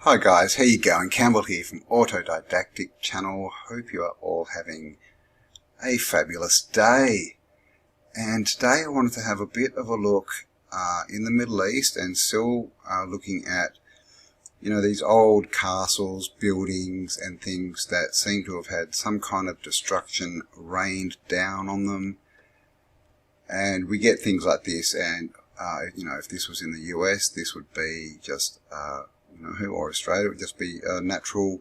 Hi guys, how you going? Campbell here from Autodidactic Channel. Hope you are all having a fabulous day. And today I wanted to have a bit of a look in the Middle East and still looking at, these old castles, buildings and things that seem to have had some kind of destruction rained down on them. And we get things like this, and if this was in the US, this would be just or Australia, it would just be a natural,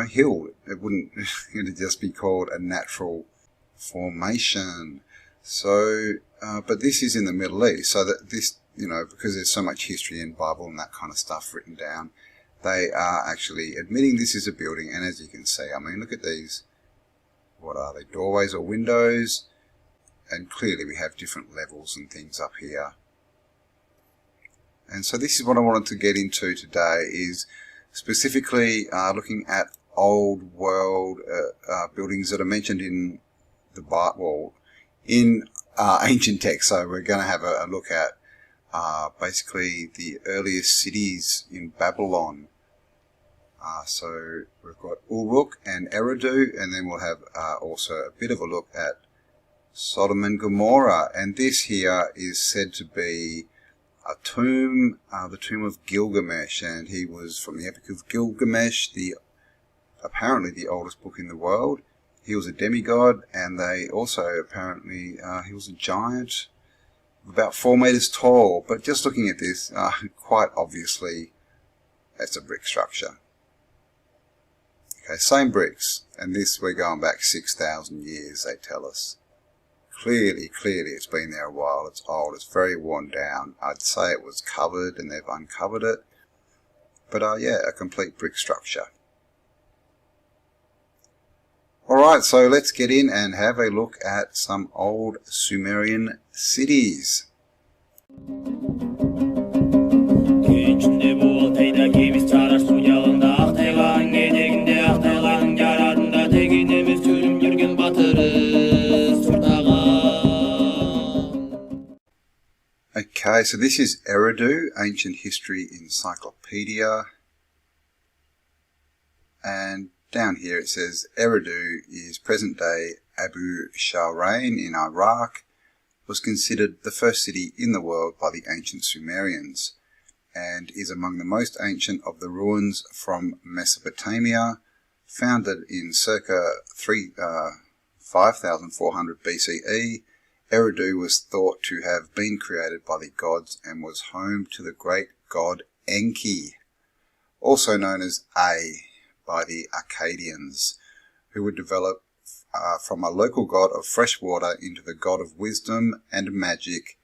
hill. It wouldn't, it'd just be called a natural formation. So, but this is in the Middle East, so that this, because there's so much history in Bible and that kind of stuff written down, they are actually admitting this is a building. And as you can see, look at these. What are they? Doorways or windows? And clearly we have different levels and things up here. And so this is what I wanted to get into today, is specifically looking at old world buildings that are mentioned in the Bible, in ancient texts. So we're going to have a look at basically the earliest cities in Babylon. So we've got Uruk and Eridu, and then we'll have also a bit of a look at Sodom and Gomorrah. And this here is said to be a tomb, the tomb of Gilgamesh, and he was from the Epic of Gilgamesh, apparently the oldest book in the world. He was a demigod, and they also apparently, he was a giant, about 4 meters tall. But just looking at this, quite obviously, it's a brick structure. Okay, same bricks, and this we're going back 6,000 years, they tell us. Clearly, it's been there a while. It's old. It's very worn down. I'd say it was covered, and they've uncovered it. But yeah, a complete brick structure. Alright, so let's get in and have a look at some old Sumerian cities. Okay, so this is Eridu, Ancient History Encyclopedia. And down here it says Eridu is present-day Abu Shahrain in Iraq, was considered the first city in the world by the ancient Sumerians, and is among the most ancient of the ruins from Mesopotamia, founded in circa 5400 BCE. Eridu was thought to have been created by the gods and was home to the great god Enki, also known as by the Akkadians, who would develop from a local god of fresh water into the god of wisdom and magic,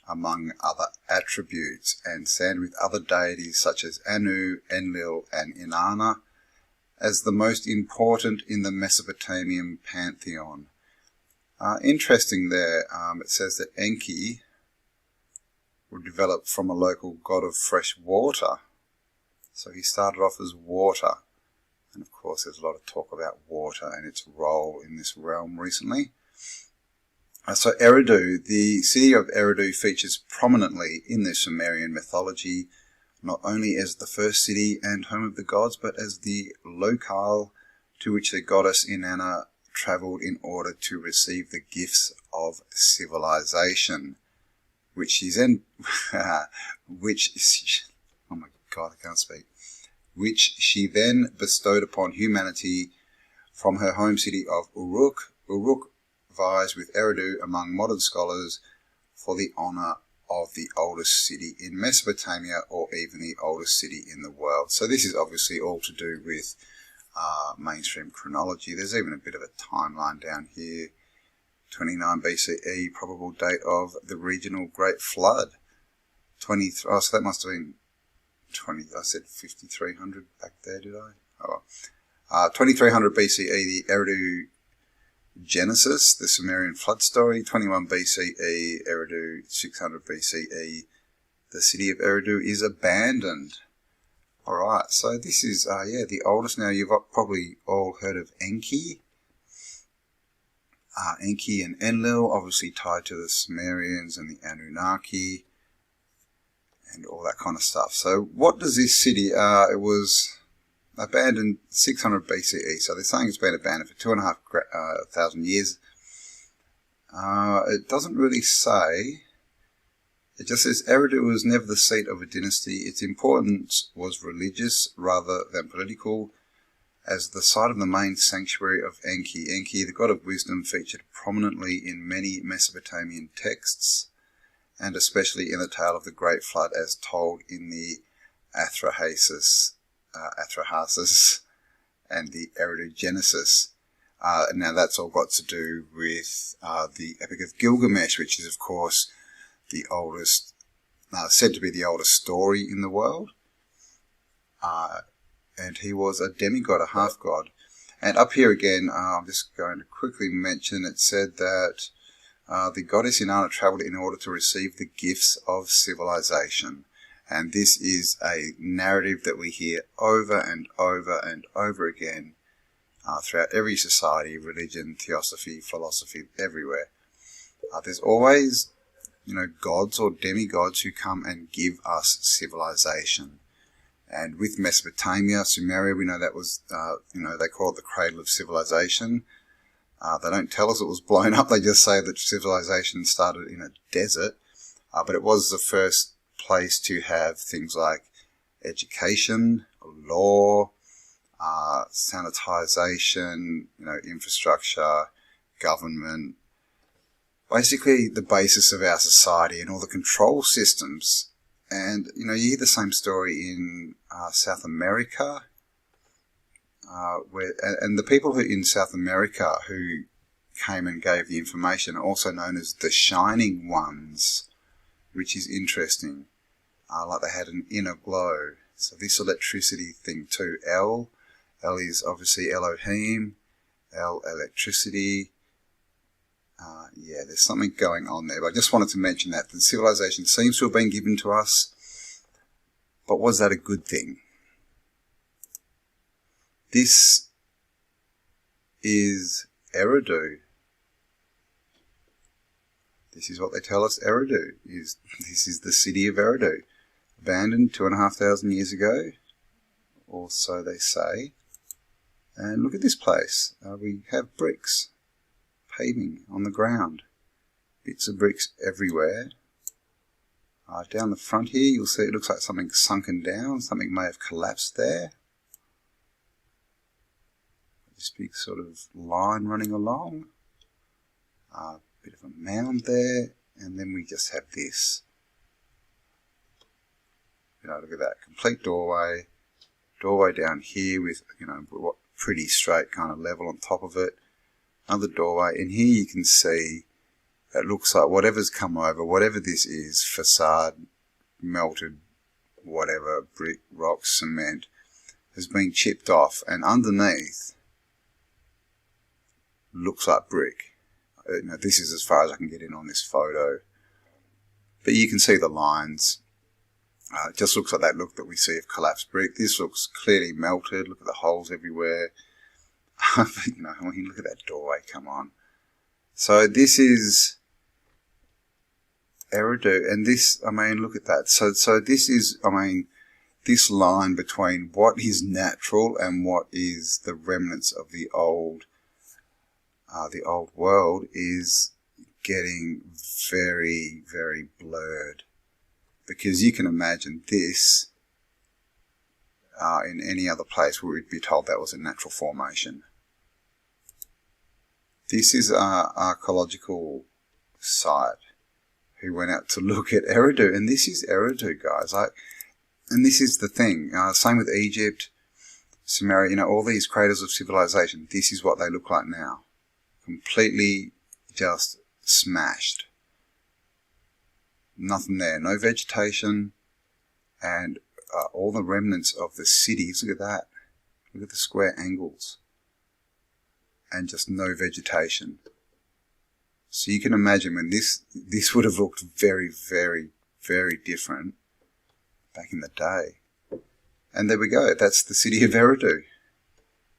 among other attributes, and stand with other deities such as Anu, Enlil, and Inanna as the most important in the Mesopotamian pantheon. Interesting there, it says that Enki would develop from a local god of fresh water. So he started off as water. And of course there's a lot of talk about water and its role in this realm recently. So Eridu, the city of Eridu, features prominently in the Sumerian mythology, not only as the first city and home of the gods, but as the locale to which the goddess Inanna travelled in order to receive the gifts of civilization, which she then, oh my God, I can't speak, which she then bestowed upon humanity from her home city of Uruk. Uruk vies with Eridu among modern scholars for the honour of the oldest city in Mesopotamia, or even the oldest city in the world. So this is obviously all to do with mainstream chronology. There's even a bit of a timeline down here. 29 BCE, probable date of the regional Great Flood. So that must have been I said 5300 back there, did I? Oh well. 2300 BCE, the Eridu Genesis, the Sumerian flood story. 21 BCE, Eridu. 600 BCE, the city of Eridu is abandoned. Alright, so this is, the oldest. Now, you've probably all heard of Enki. Enki and Enlil, obviously tied to the Sumerians and the Anunnaki. and all that kind of stuff. So what does this city, it was abandoned 600 BCE, so they're saying it's been abandoned for 2,500 years. It doesn't really say. It just says Eridu was never the seat of a dynasty. Its importance was religious rather than political, as the site of the main sanctuary of Enki. Enki, the god of wisdom, featured prominently in many Mesopotamian texts, and especially in the tale of the Great Flood as told in the Atrahasis and the Eridu Genesis. Now that's all got to do with the Epic of Gilgamesh, which is of course the oldest, said to be the oldest story in the world. And he was a demigod, a half-god. And up here again, I'm just going to quickly mention, it said that the goddess Inanna travelled in order to receive the gifts of civilization. And this is a narrative that we hear over and over and over again throughout every society, religion, theosophy, philosophy, everywhere. There's always, gods or demigods who come and give us civilization. And with Mesopotamia, Sumeria, we know that was, they call it the cradle of civilization. They don't tell us it was blown up. They just say that civilization started in a desert. But it was the first place to have things like education, law, sanitization, infrastructure, government. Basically the basis of our society and all the control systems. And, you hear the same story in South America, and the people who in South America who came and gave the information are also known as the Shining Ones, which is interesting. Like they had an inner glow. So this electricity thing too, L is obviously Elohim, electricity. Yeah, there's something going on there. But I just wanted to mention that the civilization seems to have been given to us. But was that a good thing? This is Eridu. This is what they tell us Eridu is. This is the city of Eridu. Abandoned 2,500 years ago, or so they say. And look at this place. We have bricks. Paving on the ground. Bits of bricks everywhere. Down the front here you'll see it looks like something sunken down. Something may have collapsed there. This big sort of line running along. Bit of a mound there. And then we just have this. Look at that. Complete doorway. Doorway down here with, pretty straight kind of level on top of it. Another doorway, and here you can see it looks like whatever's come over, whatever this is, facade, melted, whatever, brick, rock, cement, has been chipped off, and underneath looks like brick. This is as far as I can get in on this photo, but you can see the lines. It just looks like that look that we see of collapsed brick. This looks clearly melted. Look at the holes everywhere. When you look at that doorway, come on. So this is Eridu, and this, look at that. So this is, this line between what is natural and what is the remnants of the old world is getting very, very blurred. Because you can imagine this in any other place where we'd be told that was a natural formation. This is our archaeological site who went out to look at Eridu, and this is Eridu, guys. And this is the thing. Same with Egypt, Sumeria, all these cradles of civilization. This is what they look like now. Completely just smashed. Nothing there. No vegetation. And all the remnants of the cities. Look at that. Look at the square angles. And just no vegetation. So you can imagine when this would have looked very, very, very different back in the day. And there we go. That's the city of Eridu.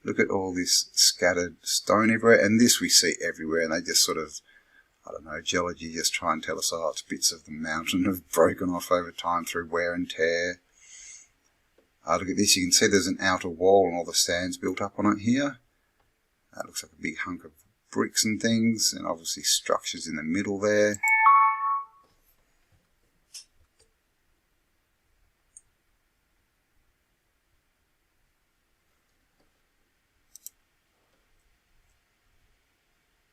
Look at all this scattered stone everywhere. And this we see everywhere. And they just sort of I don't know, geology just try and tell us, oh, it's bits of the mountain have broken off over time through wear and tear. Look at this, you can see there's an outer wall and all the sand's built up on it here. That looks like a big hunk of bricks and things, and obviously structures in the middle there.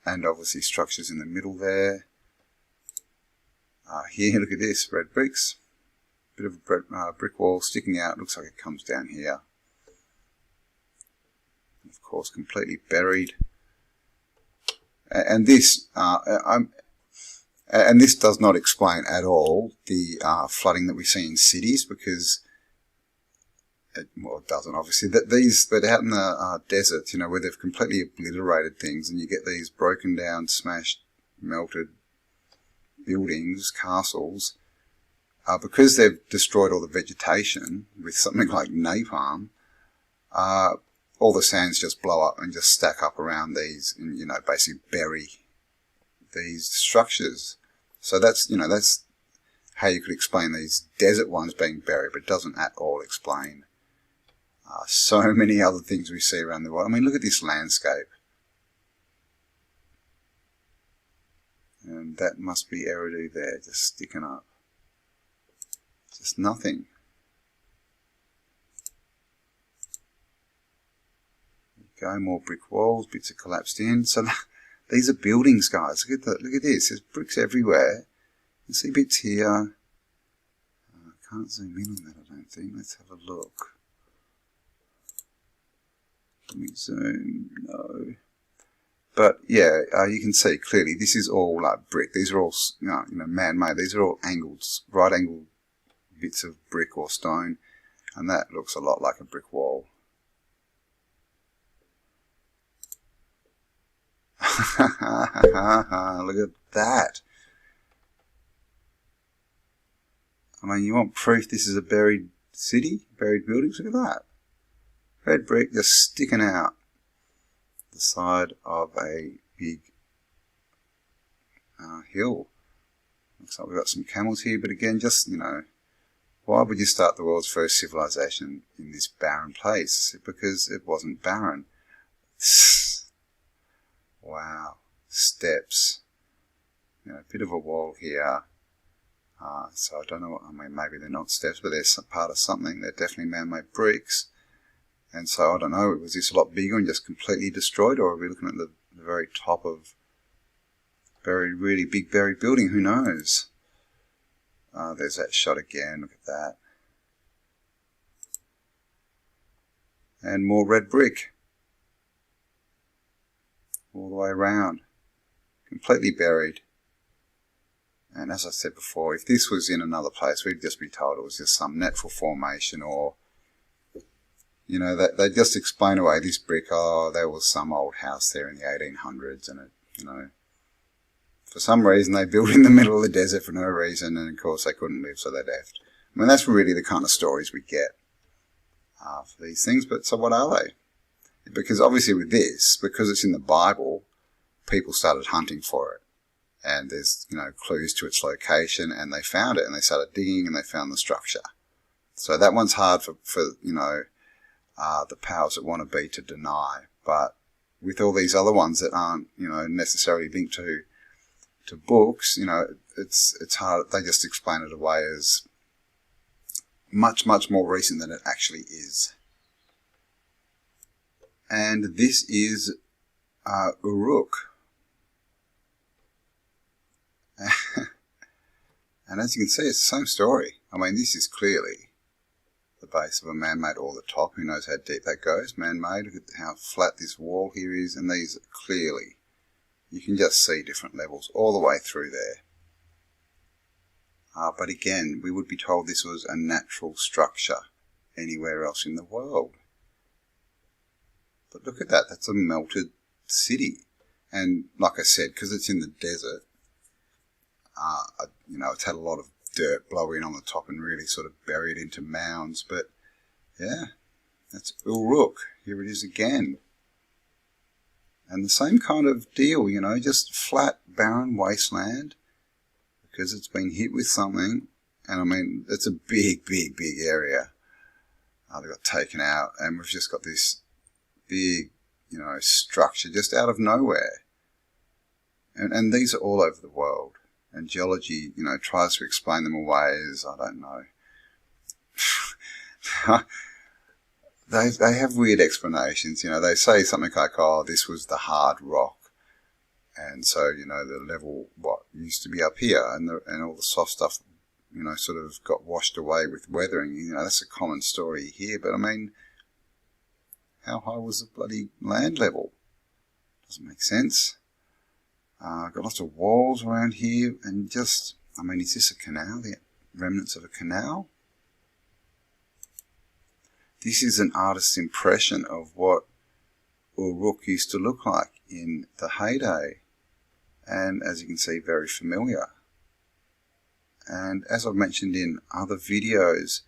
And obviously structures in the middle there. Here, look at this, red bricks. Bit of a brick wall sticking out, looks like it comes down here. Of course, completely buried. And this does not explain at all the flooding that we see in cities, because well, it doesn't obviously. But out in the deserts, you know, where they've completely obliterated things, and you get these broken down, smashed, melted buildings, castles, because they've destroyed all the vegetation with something like napalm. All the sands just blow up and just stack up around these, and you know, basically bury these structures. So that's, you know, that's how you could explain these desert ones being buried, but it doesn't at all explain so many other things we see around the world. I mean, look at this landscape. And that must be Eridu there, just sticking up. Just nothing. There you go, more brick walls, bits are collapsed in. So these are buildings, guys. Look at this. There's bricks everywhere. You see bits here. I can't zoom in on that, I don't think. Let's have a look. Let me zoom. No. But yeah, you can see clearly this is all brick. These are all you know man-made. These are all angled, right-angled bits of brick or stone, and that looks a lot like a brick wall. Look at that. I mean, you want proof this is a buried city, buried buildings? Look at that. Red brick just sticking out the side of a big hill. Looks like we've got some camels here, but again, just, you know, why would you start the world's first civilization in this barren place? Because it wasn't barren. Wow. Steps. You know, a bit of a wall here. So I don't know what, I mean, maybe they're not steps, but they're some part of something. They're definitely man-made bricks. And so I don't know, was this a lot bigger and just completely destroyed, or are we looking at the very top of a really big buried building? Who knows? There's that shot again. Look at that. And more red brick. All the way around. Completely buried. And as I said before, if this was in another place, we'd just be told it was just some natural formation, or, you know, they just explain away this brick. Oh, there was some old house there in the 1800s, and it, you know, for some reason they built in the middle of the desert for no reason, and of course they couldn't live, so they left. I mean, that's really the kind of stories we get for these things. But so what are they? Because obviously with this, because it's in the Bible, people started hunting for it. And there's, you know, clues to its location, and they found it, and they started digging, and they found the structure. So that one's hard for you know, the powers that want to be to deny. But with all these other ones that aren't, you know, necessarily linked to books, you know, it's hard. They just explain it away as much more recent than it actually is. And this is Uruk. And as you can see, it's the same story. I mean, this is clearly the base of a man-made, or the top. Who knows how deep that goes? Man-made. Look at how flat this wall here is, and these are clearly, you can just see different levels all the way through there. But again, we would be told this was a natural structure anywhere else in the world. But look at that, that's a melted city. And like I said, because it's in the desert, you know, it's had a lot of dirt blow in on the top and really sort of bury it into mounds. But yeah, that's Uruk. Here it is again. And the same kind of deal, you know, just flat, barren wasteland because it's been hit with something. And I mean, it's a big, big, big area. They got taken out, and we've just got this big, you know, structure just out of nowhere. And these are all over the world. And geology, you know, tries to explain them away as, I don't know. They have weird explanations, you know. They say something like, oh, this was the hard rock. And so, you know, the level, what used to be up here, and all the soft stuff, you know, sort of got washed away with weathering. You know, that's a common story here. But, I mean, how high was the bloody land level? Doesn't make sense. Got lots of walls around here, and just, I mean, is this a canal? The remnants of a canal? This is an artist's impression of what Uruk used to look like in the heyday. And as you can see, very familiar. And as I've mentioned in other videos,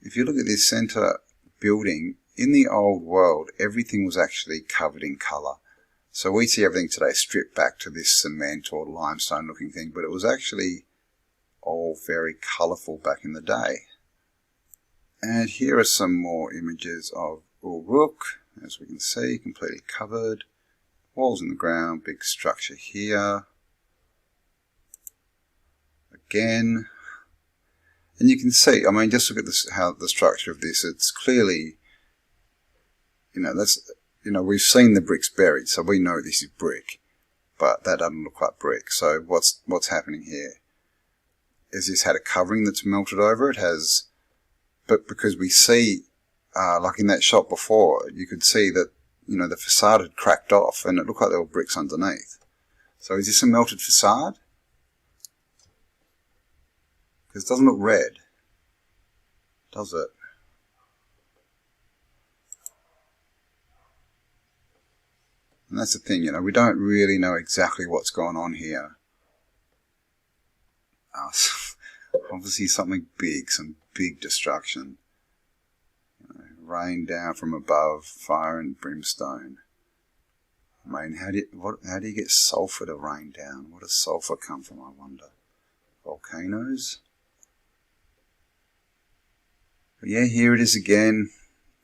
if you look at this center building, in the old world, everything was actually covered in colour. So we see everything today stripped back to this cement or limestone looking thing, but it was actually all very colourful back in the day. And here are some more images of Uruk, as we can see, completely covered. Walls in the ground, big structure here. Again. And you can see, I mean, just look at this, how the structure of this, it's clearly, you know, that's, you know, we've seen the bricks buried, so we know this is brick, but that doesn't look like brick. So what's happening here? Is this had a covering that's melted over? It has, but because we see, like in that shot before, you could see that, you know, the facade had cracked off and it looked like there were bricks underneath. So is this a melted facade? Because it doesn't look red, does it? And that's the thing, you know, we don't really know exactly what's going on here. Obviously something big, some big destruction. You know, rain down from above, fire and brimstone. I mean, how do you get sulfur to rain down? Where does sulfur come from, I wonder? Volcanoes? But yeah, here it is again.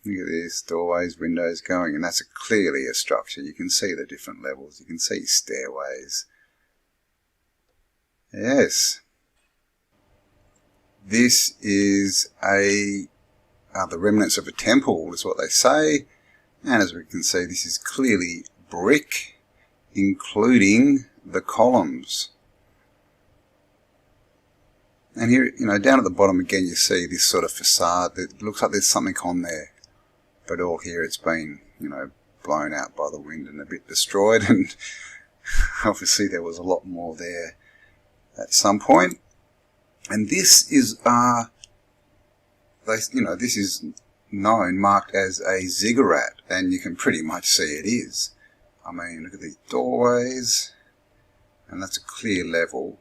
Look at this, doorways, windows going, and that's clearly a structure. You can see the different levels. You can see stairways. Yes. This is the remnants of a temple, is what they say. And as we can see, this is clearly brick, including the columns. And here, you know, down at the bottom again, you see this sort of facade that looks like there's something on there. But all here it's been, you know, blown out by the wind and a bit destroyed, and obviously there was a lot more there at some point. And this is, this is known, marked as a ziggurat, and you can pretty much see it is. I mean, look at these doorways, and that's a clear level,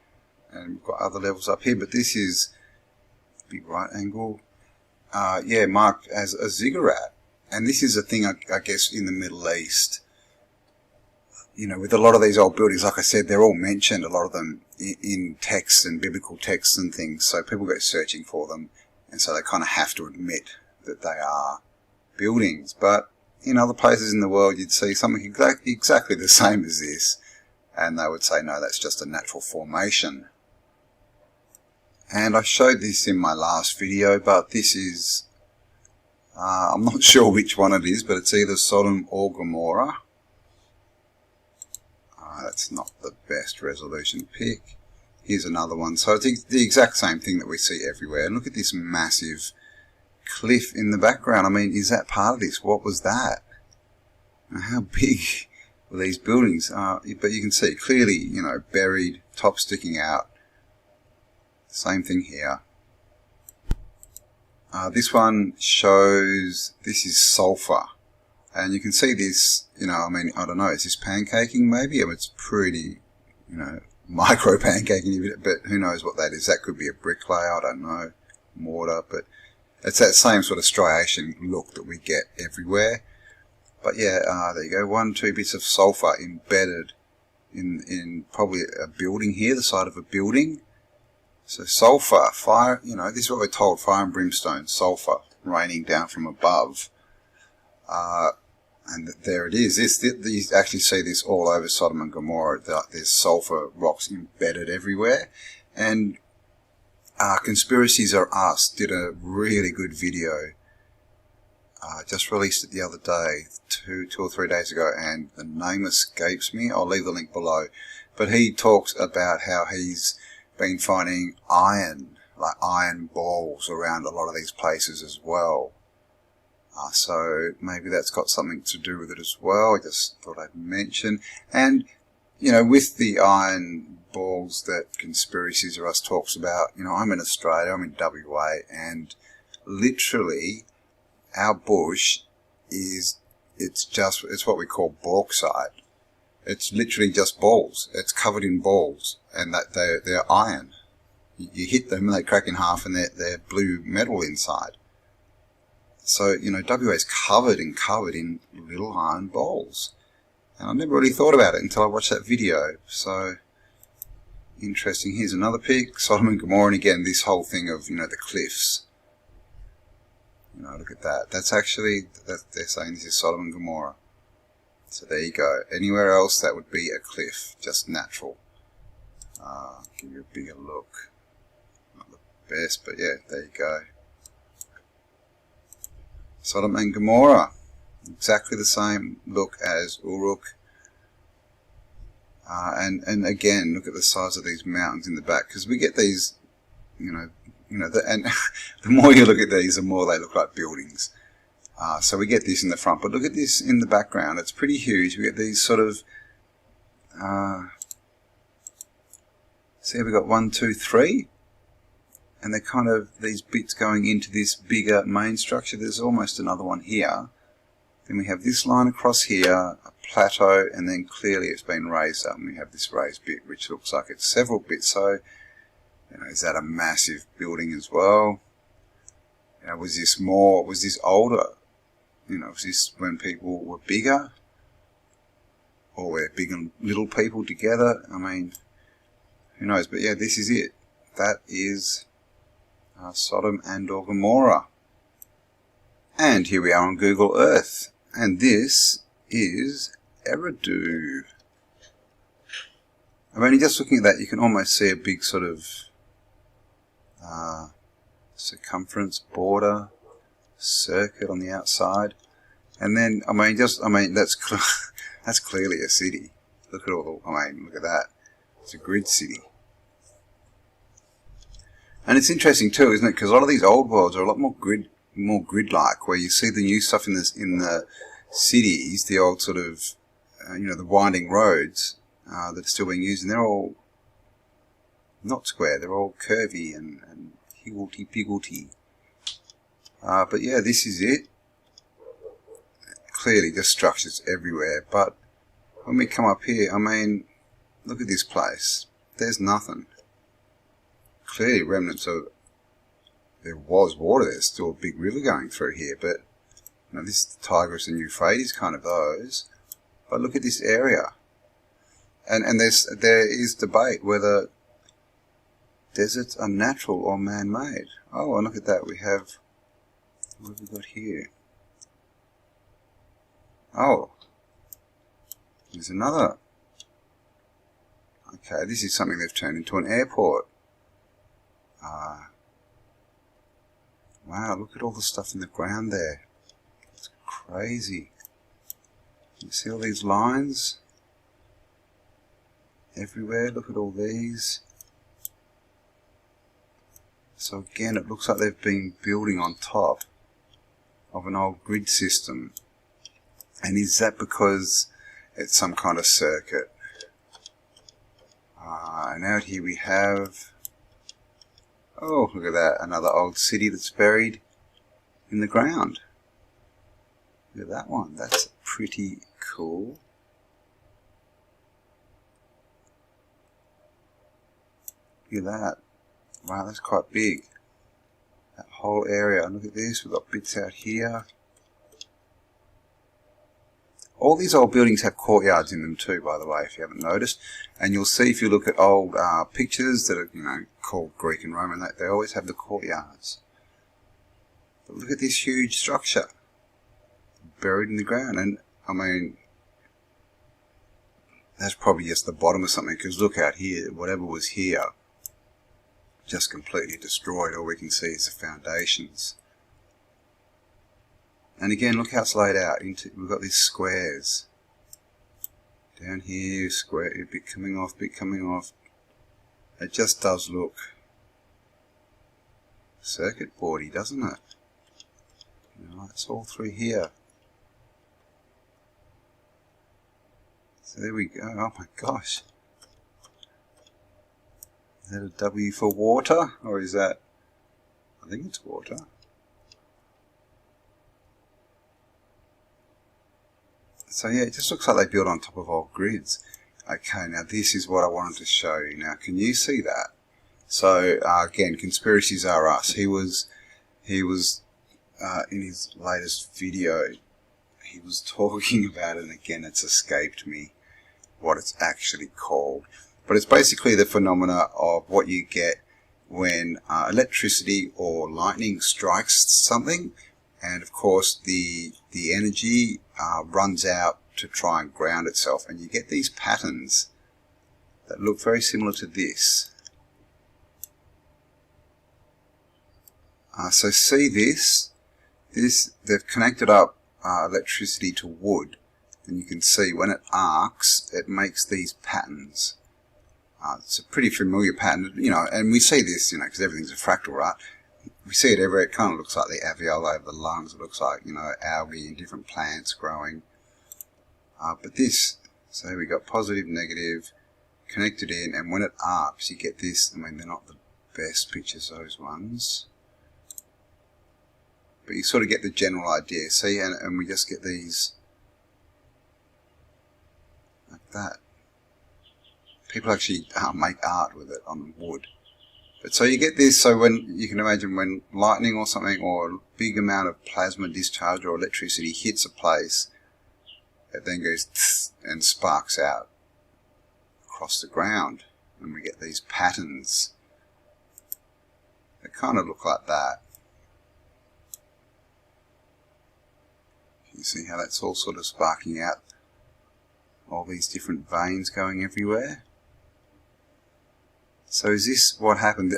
and we've got other levels up here, but this is big right angle, marked as a ziggurat. And this is a thing, I guess, in the Middle East. You know, with a lot of these old buildings, like I said, they're all mentioned, a lot of them, in texts and biblical texts and things. So people go searching for them, and so they kind of have to admit that they are buildings. But in other places in the world, you'd see something exactly the same as this, and they would say, no, that's just a natural formation. And I showed this in my last video, but this is... I'm not sure which one it is, but it's either Sodom or Gomorrah. That's not the best resolution pick. Here's another one. So it's the exact same thing that we see everywhere. And look at this massive cliff in the background. I mean, is that part of this? What was that? How big were these buildings? But you can see clearly, you know, buried, top sticking out. Same thing here. This one shows, this is sulfur, and you can see this, you know, I mean, I don't know, is this pancaking maybe? It's pretty, you know, micro pancaking, but who knows what that is. That could be a brick layer, I don't know, mortar, but it's that same sort of striation look that we get everywhere. But yeah, there you go. 1-2 bits of sulfur embedded in probably a building here, the side of a building. So sulfur, fire, you know, this is what we're told, fire and brimstone, sulfur raining down from above. And there it is. You actually see this all over Sodom and Gomorrah. There's sulfur rocks embedded everywhere. And Conspiracies Are Us did a really good video. Just released it the other day, two or 3 days ago, and the name escapes me. I'll leave the link below. But he talks about how he's been finding iron, like iron balls around a lot of these places as well. So maybe that's got something to do with it as well. I just thought I'd mention. And, you know, with the iron balls that Conspiracies Are Us talks about, you know, I'm in Australia, I'm in WA, and literally our bush it's what we call bauxite. It's literally just balls. It's covered in balls, and that they're iron. You hit them and they crack in half, and they're blue metal inside. So, you know, WA is covered in little iron balls. And I never really thought about it until I watched that video. So, interesting. Here's another pic, Sodom and Gomorrah, and again, this whole thing of, you know, the cliffs. You know, look at that. That's actually, they're saying this is Sodom and Gomorrah. So there you go. Anywhere else, that would be a cliff, just natural. Give you a bigger look. Not the best, but yeah, there you go. Sodom and Gomorrah, exactly the same look as Uruk. And again, look at the size of these mountains in the back, because we get these, and the more you look at these, the more they look like buildings. So we get this in the front, but look at this in the background. It's pretty huge. We get these sort of, see, we've got 1, 2, 3. And they're kind of these bits going into this bigger main structure. There's almost another one here. Then we have this line across here, a plateau, and then clearly it's been raised up, and we have this raised bit, which looks like it's several bits. So, you know, is that a massive building as well? You know, was this older? You know, was this when people were bigger? Or were big and little people together? I mean, who knows? But yeah, this is it. That is Sodom and Gomorrah. And here we are on Google Earth. And this is Eridu. I mean, just looking at that, you can almost see a big sort of circumference, border, circuit on the outside. And then, that's clearly a city. Look at look at that. It's a grid city. And it's interesting too, isn't it? Because a lot of these old worlds are a lot more grid-like, where you see the new stuff in the cities, the old sort of, the winding roads that are still being used, and they're all not square, they're all curvy and higgledy-piggledy. But yeah, this is it. Clearly, just structures everywhere. But when we come up here, I mean, look at this place. There's nothing. Clearly remnants of, there was water, there's still a big river going through here, but this is the Tigris and Euphrates, kind of those. But look at this area, and there is debate whether deserts are natural or man-made. Oh, and look at that, we have, what have we got here? Oh, there's another. Okay, this is something they've turned into an airport. Wow, look at all the stuff in the ground there. It's crazy. You see all these lines? Everywhere, look at all these. So again, it looks like they've been building on top of an old grid system. And is that because it's some kind of circuit? And out here we have, oh, look at that, another old city that's buried in the ground. Look at that one, that's pretty cool. Look at that. Wow, that's quite big. That whole area, and look at this, we've got bits out here. All these old buildings have courtyards in them too, by the way, if you haven't noticed. And you'll see if you look at old pictures that are, called Greek and Roman, they always have the courtyards. But look at this huge structure buried in the ground. And, I mean, that's probably just the bottom of something, because look out here, whatever was here, just completely destroyed. All we can see is the foundations. And again, look how it's laid out. We've got these squares. Down here, square, a bit coming off, bit coming off. It just does look circuit boardy, doesn't it? It's all through here. So there we go. Oh my gosh. Is that a W for water? Or is that... I think it's water. So yeah, it just looks like they built on top of old grids. Okay, now this is what I wanted to show you. Now, can you see that? So again, conspiracies are us. He was in his latest video, he was talking about it, and again, it's escaped me what it's actually called. But it's basically the phenomena of what you get when electricity or lightning strikes something, and of course the energy runs out to try and ground itself, and you get these patterns that look very similar to this. So see this, they've connected up electricity to wood, and you can see when it arcs, it makes these patterns. It's a pretty familiar pattern, and we see this, because everything's a fractal, right? We see it everywhere. It kind of looks like the alveoli of the lungs. It looks like, algae in different plants growing. But this, so we got positive, negative, connected in, and when it arcs, you get this. I mean, they're not the best pictures, those ones. But you sort of get the general idea. See, and we just get these like that. People actually make art with it on wood. But so you get this, so when you can imagine when lightning or something, or a big amount of plasma discharge or electricity hits a place, it then goes tss and sparks out across the ground, and we get these patterns that kind of look like that. You see how that's all sort of sparking out, all these different veins going everywhere. So is this what happened?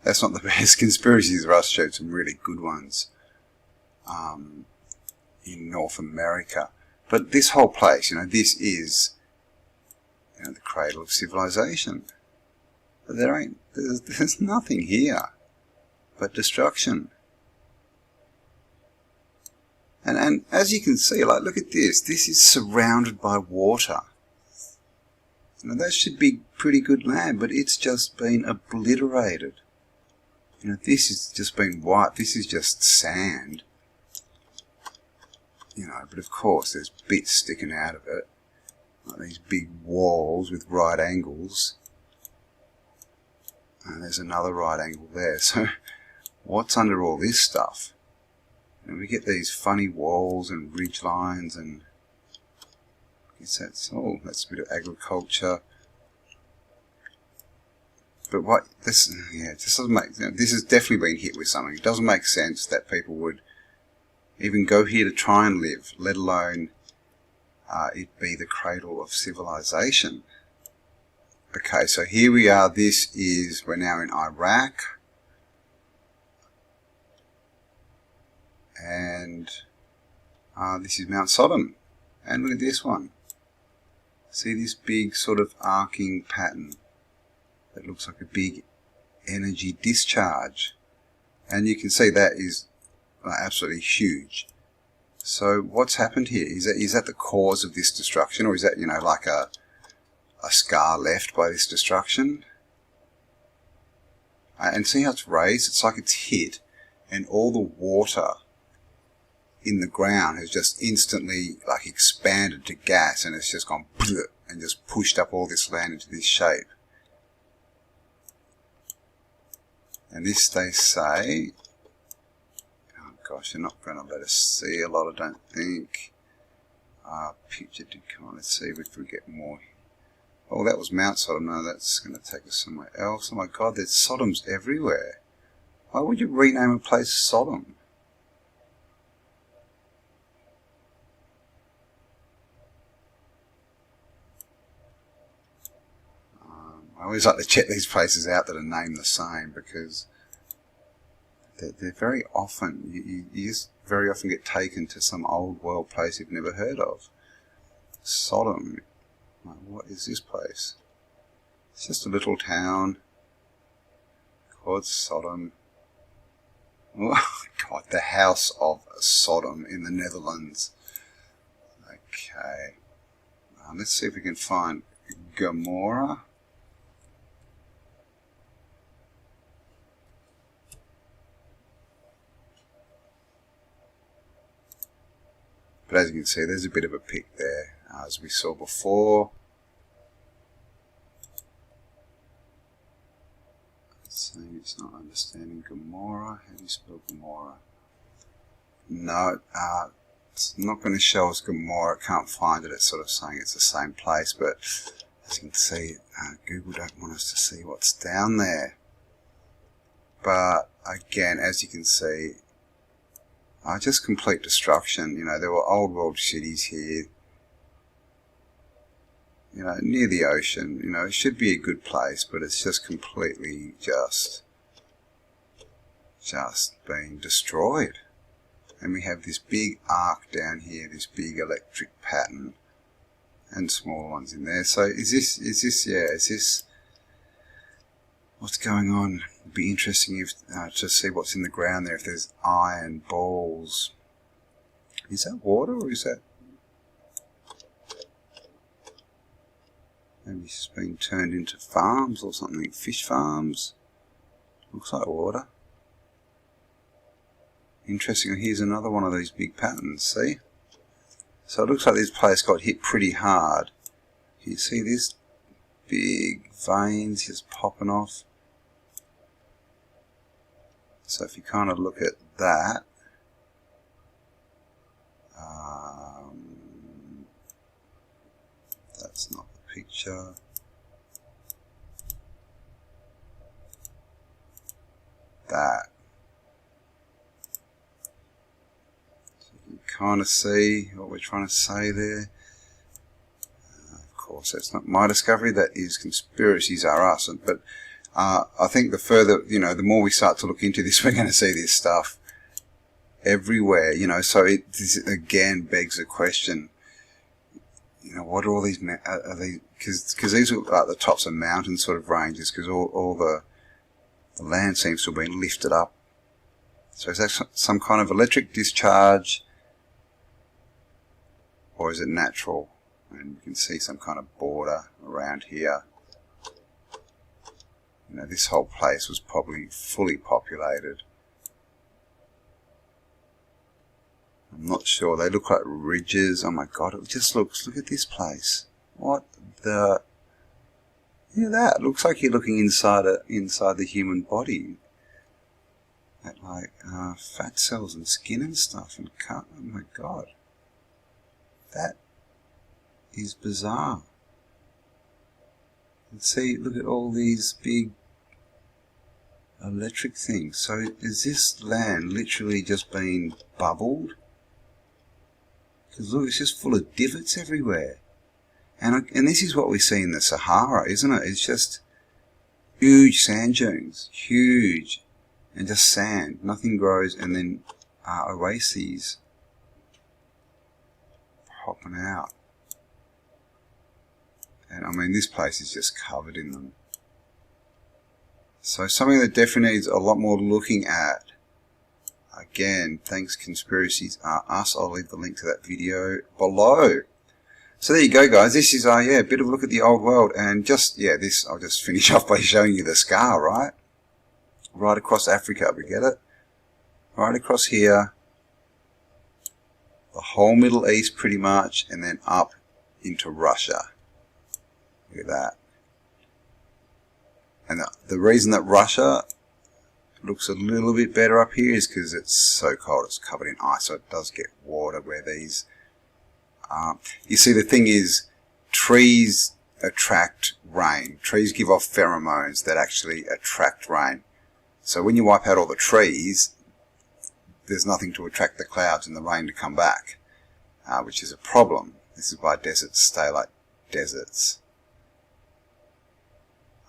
That's not the best conspiracies. Russ showed some really good ones in North America. But this whole place, this is the cradle of civilization. But there's nothing here but destruction. And as you can see, look at this. This is surrounded by water. That should be pretty good land, but it's just been obliterated. This has just been white. This is just sand. But of course there's bits sticking out of it. Like these big walls with right angles. And there's another right angle there. So what's under all this stuff? We get these funny walls and ridge lines, and I guess that's a bit of agriculture. But this doesn't make, this has definitely been hit with something. It doesn't make sense that people would even go here to try and live, let alone it be the cradle of civilization. Okay, so here we are. We're now in Iraq. And this is Mount Sodom. And look at this one. See this big sort of arcing pattern that looks like a big energy discharge. And you can see that is absolutely huge. So what's happened here? Is that the cause of this destruction? Or is that, like a scar left by this destruction? And see how it's raised? It's like it's hit, and all the water in the ground has just instantly expanded to gas, and it's just gone and just pushed up all this land into this shape. And this, they say, oh gosh, they're not going to let us see a lot, I don't think. picture did come on. Let's see if we can get more. Oh, that was Mount Sodom. No, that's going to take us somewhere else. Oh my God, there's Sodoms everywhere. Why would you rename a place Sodom? I always like to check these places out that are named the same, because they're very often, you just very often get taken to some old world place you've never heard of. Sodom. What is this place? It's just a little town called Sodom. Oh God, the House of Sodom in the Netherlands. Okay. Let's see if we can find Gomorrah. But as you can see, there's a bit of a pic there, as we saw before. It's saying it's not understanding Gomorrah. How do you spell Gomorrah? No, it's not going to show us Gomorrah. It can't find it. It's sort of saying it's the same place, but as you can see, Google don't want us to see what's down there. But again, as you can see, just complete destruction. You know, there were old world cities here, you know, near the ocean. You know, it should be a good place, but it's just completely just being destroyed. And we have this big arc down here, this big electric pattern, and smaller ones in there. So is this what's going on? It'd be interesting if to see what's in the ground there. If there's iron balls, is that water or is that maybe it's been turned into farms or something? Fish farms. Looks like water. Interesting. Here's another one of these big patterns. See? So it looks like this place got hit pretty hard. Can you see this big veins just popping off? So if you kind of look at that, that's not the picture. That. So you can kind of see what we're trying to say there. Of course, that's not my discovery. That is conspiracies are us. But I think the further, you know, the more we start to look into this, we're going to see this stuff everywhere, you know. So this again begs the question, you know, what are all these, are they, because these are like the tops of mountain sort of ranges, because all the land seems to have been lifted up. So is that some kind of electric discharge, or is it natural? And you can see some kind of border around here. You know, this whole place was probably fully populated. I'm not sure. They look like ridges. Oh my God, it just looks, look at this place. What the, yeah, that looks like you're looking inside the human body. At like fat cells and skin and stuff, and oh my God. That is bizarre. And see, look at all these big electric things. So is this land literally just being bubbled? Because look, it's just full of divots everywhere. And this is what we see in the Sahara, isn't it? It's just huge sand dunes, huge, and just sand. Nothing grows, and then oases popping out. And I mean, this place is just covered in them. So something that definitely needs a lot more looking at. Again, thanks conspiracies are us. I'll leave the link to that video below. So there you go, guys. This is yeah, a bit of a look at the old world, and just this I'll just finish off by showing you the scar, right across Africa. We get it? Right across here, the whole Middle East pretty much, and then up into Russia. Look at that. And the reason that Russia looks a little bit better up here is because it's so cold, it's covered in ice, so it does get water where these You see, the thing is, trees attract rain. Trees give off pheromones that actually attract rain. So when you wipe out all the trees, there's nothing to attract the clouds and the rain to come back, which is a problem. This is why deserts stay like deserts.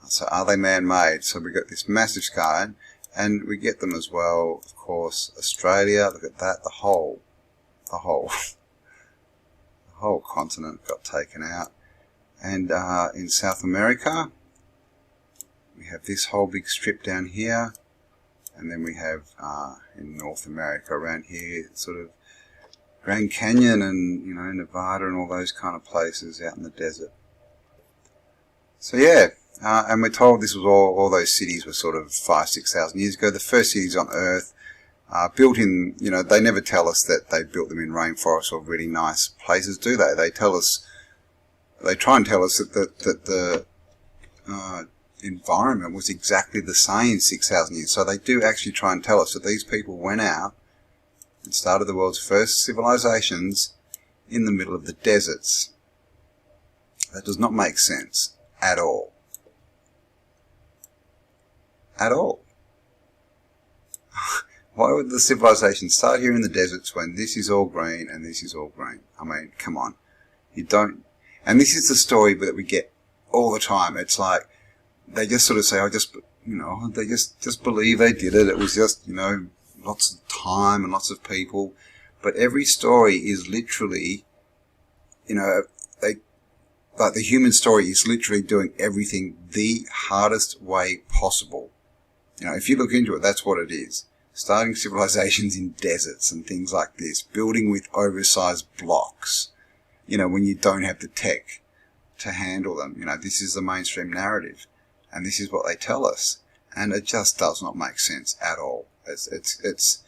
So are they man-made? So we got this massive sky, and we get them as well, of course, Australia. Look at that, the whole continent got taken out. And in South America, we have this whole big strip down here. And then we have in North America around here, sort of Grand Canyon and, you know, Nevada and all those kind of places out in the desert. So yeah, and we're told this was all those cities were sort of 5,000-6,000 years ago. The first cities on Earth built in, you know, they never tell us that they built them in rainforests or really nice places, do they? They tell us, they try and tell us that the environment was exactly the same 6,000 years. So they do actually try and tell us that these people went out and started the world's first civilizations in the middle of the deserts. That does not make sense at all. At all. Why would the civilization start here in the deserts when this is all green and this is all green? I mean, come on. You don't... And this is the story that we get all the time. It's like, they just sort of say, they just believe they did it. It was just, you know, lots of time and lots of people. But every story is literally, you know, like the human story is literally doing everything the hardest way possible. You know, if you look into it, that's what it is. Starting civilizations in deserts and things like this. Building with oversized blocks. You know, when you don't have the tech to handle them. You know, this is the mainstream narrative. And this is what they tell us. And it just does not make sense at all. It's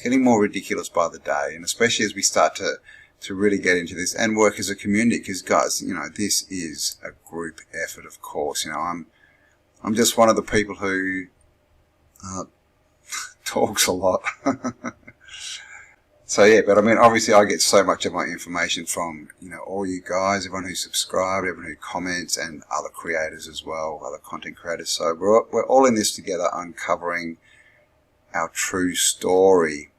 getting more ridiculous by the day. And especially as we start to really get into this and work as a community. Because guys, you know, this is a group effort, of course. You know, I'm just one of the people who talks a lot. So yeah, but I mean, obviously I get so much of my information from, you know, all you guys, everyone who subscribed, everyone who comments, and other creators as well, other content creators. So we're all in this together, uncovering our true story.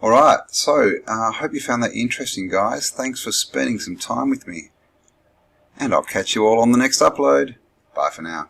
Alright, so I hope you found that interesting, guys. Thanks for spending some time with me. And I'll catch you all on the next upload. Bye for now.